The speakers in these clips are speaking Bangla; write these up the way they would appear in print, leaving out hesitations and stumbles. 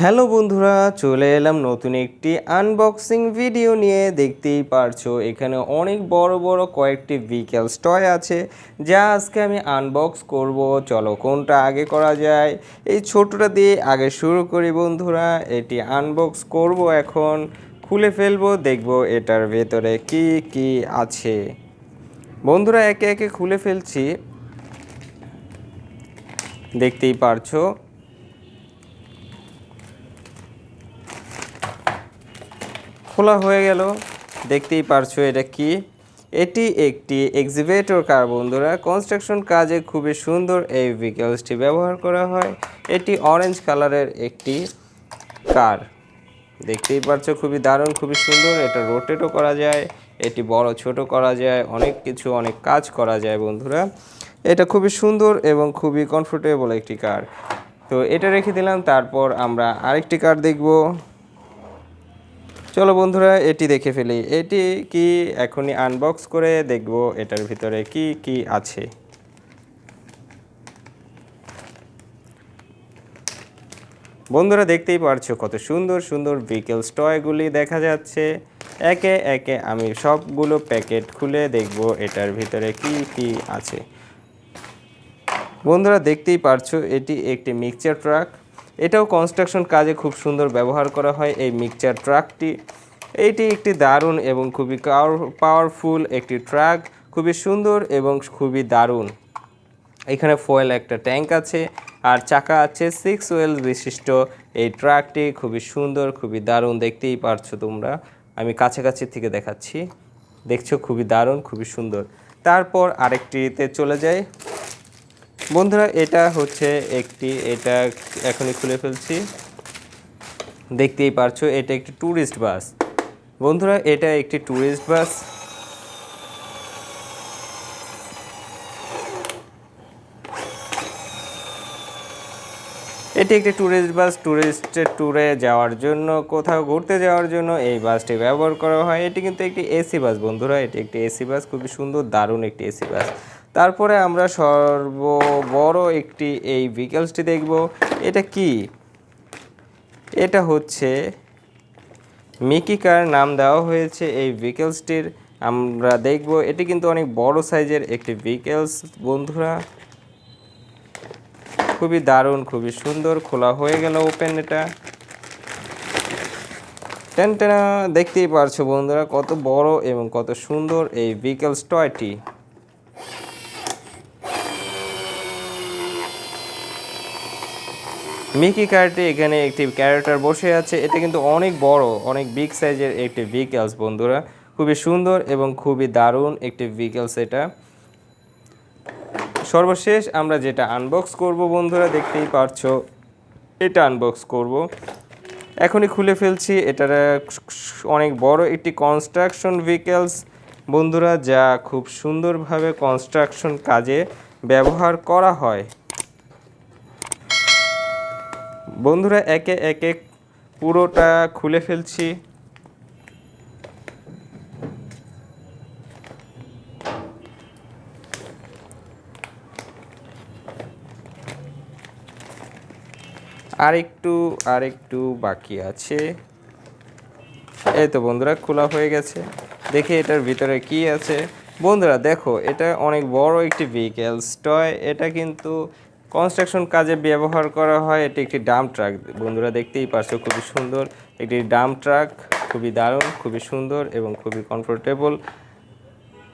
হ্যালো বন্ধুরা, চলে এলাম নতুন একটি আনবক্সিং ভিডিও নিয়ে। দেখতেই পারছো এখানে অনেক বড় বড় কয়েকটি ভেহিকলস টয় আছে, যা আজকে আমি আনবক্স করব। চলো কোনটা আগে করা যায়, এই ছোটটা দিয়ে আগে শুরু করি বন্ধুরা। এটি আনবক্স করব, এখন খুলে ফেলবো, দেখব এটার ভেতরে কি কি আছে। বন্ধুরা একে একে খুলে ফেলছি, দেখতেই পারছো। খোলা হয়ে গেল, দেখতেই পারছো এটা কি। এটি একটি এক্সিভেটর কার বন্ধুরা। কনস্ট্রাকশন কাজে খুবই সুন্দর এই ভেহিকলসটি ব্যবহার করা হয়। এটি অরেঞ্জ কালারের একটি কার, দেখতেই পারছো খুবই দারুণ, খুবই সুন্দর। এটা রোটেটও করা যায়, এটি বড় ছোট করা যায়, অনেক কিছু অনেক কাজ করা যায় বন্ধুরা। এটা খুবই সুন্দর এবং খুবই কমফোর্টেবল একটি কার। তো এটা রেখে দিলাম, তারপর আমরা আরেকটি কার দেখব। চলো বন্ধুরা এটি দেখে ফেলি, এটি কি এখনই আনবক্স করে দেখব এটার ভিতরে কি কি আছে। বন্ধুরা দেখতেই পারছো কত সুন্দর সুন্দর ভেহিকলস টয়গুলি দেখা যাচ্ছে। একে একে আমি সবগুলো প্যাকেট খুলে দেখব এটার ভিতরে কি কি আছে। বন্ধুরা দেখতেই পারছো এটি একটি মিক্সচার ট্রাক। এটাও কনস্ট্রাকশন কাজে খুব সুন্দর ব্যবহার করা হয় এই মিক্সচার ট্রাকটি। এইটি একটি দারুণ এবং খুবই পাওয়ারফুল একটি ট্রাক, খুবই সুন্দর এবং খুবই দারুণ। এখানে ফয়েল একটা ট্যাঙ্ক আছে আর চাকা আছে 6 হুইল বিশিষ্ট। এই ট্রাকটি খুবই সুন্দর, খুবই দারুণ, দেখতেই পারছো তোমরা। আমি কাছাকাছি থেকে দেখাচ্ছি, দেখছো খুবই দারুণ, খুবই সুন্দর। তারপর আরেকটিতে চলে যাই বন্ধুরা। এটা হচ্ছে এটা এখনই খুলে ফেলছি, দেখতেই পারছো এটা একটি ট্যুরিস্ট বাস বন্ধুরা। এটা একটি ট্যুরিস্ট বাস। এটি একটি ট্যুরিস্ট বাস, ট্যুরে যাওয়ার জন্য, কোথাও ঘুরতে যাওয়ার জন্য এই বাসটি ব্যবহার করা হয়। এটি কিন্তু একটি এসি বাস বন্ধুরা, এটি একটি এসি বাস, খুবই সুন্দর দারুণ একটি এসি বাস। তারপরে আমরা সর্ববড় একটি এই ভেহিকলসটি দেখব। এটা কি? এটা হচ্ছে মিকি কার নাম দেওয়া হয়েছে এই ভেহিকলসটির। আমরা দেখব এটি কিন্তু অনেক বড় সাইজের একটি ভেহিকলস বন্ধুরা, খুবই দারুণ, খুবই সুন্দর। খোলা হয়ে গেল, ওপেন এটা। টেনটেনা, দেখতেই পারছো বন্ধুরা কত বড় এবং কত সুন্দর এই ভেহিকলস টয়টি। মিকি কারটি, এখানে একটি ক্যারেক্টার বসে আছে। এটা কিন্তু অনেক বড়, অনেক বিগ সাইজের একটি ভেহিকলস বন্ধুরা, খুবই সুন্দর এবং খুবই দারুণ একটি ভেহিকলস এটা। সর্বশেষ আমরা যেটা আনবক্স করব বন্ধুরা, দেখতেই পারছো এটা আনবক্স করব, এখনই খুলে ফেলছি। এটার অনেক বড় একটি কনস্ট্রাকশন ভেহিকলস বন্ধুরা, যা খুব সুন্দরভাবে কনস্ট্রাকশন কাজে ব্যবহার করা হয় বন্ধুরা। একে একে পুরোটা খুলে ফেলছি। আরেকটু বাকি আছে। এই তো বন্ধুরা খোলা হয়ে গেছে, দেখি এটার ভিতরে কি আছে। বন্ধুরা দেখো, এটা অনেক বড় একটি ভেহিকলস টয়। এটা কিন্তু কনস্ট্রাকশন কাজে ব্যবহার করা হয়। এটি একটি ডাম্প ট্রাক বন্ধুরা, দেখতেই পারছো খুবই সুন্দর একটি ডাম্প ট্রাক, খুবই দারুণ, খুবই সুন্দর এবং খুবই কমফোর্টেবল,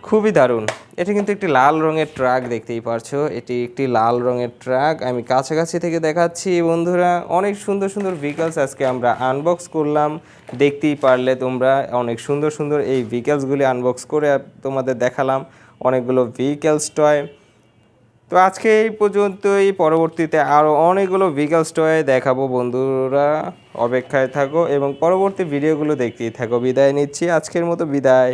খুবই দারুণ। এটা কিন্তু একটি লাল রঙের ট্রাক, দেখতেই পারছো এটি একটি লাল রঙের ট্রাক। আমি কাছাকাছি থেকে দেখাচ্ছি বন্ধুরা। অনেক সুন্দর সুন্দর ভেহিকলস আজকে আমরা আনবক্স করলাম, দেখতেই পারলে তোমরা। অনেক সুন্দর সুন্দর এই ভেহিকলসগুলি আনবক্স করে তোমাদের দেখালাম, অনেকগুলো ভেহিকলস টয়। তো আজকে এই পর্যন্তই, পরবর্তীতে আরও অনেকগুলো ভেহিকলস টয় দেখাবো বন্ধুরা। অপেক্ষায় থাকো এবং পরবর্তী ভিডিওগুলো দেখতেই থাকো। বিদায় নিচ্ছি, আজকের মতো বিদায়।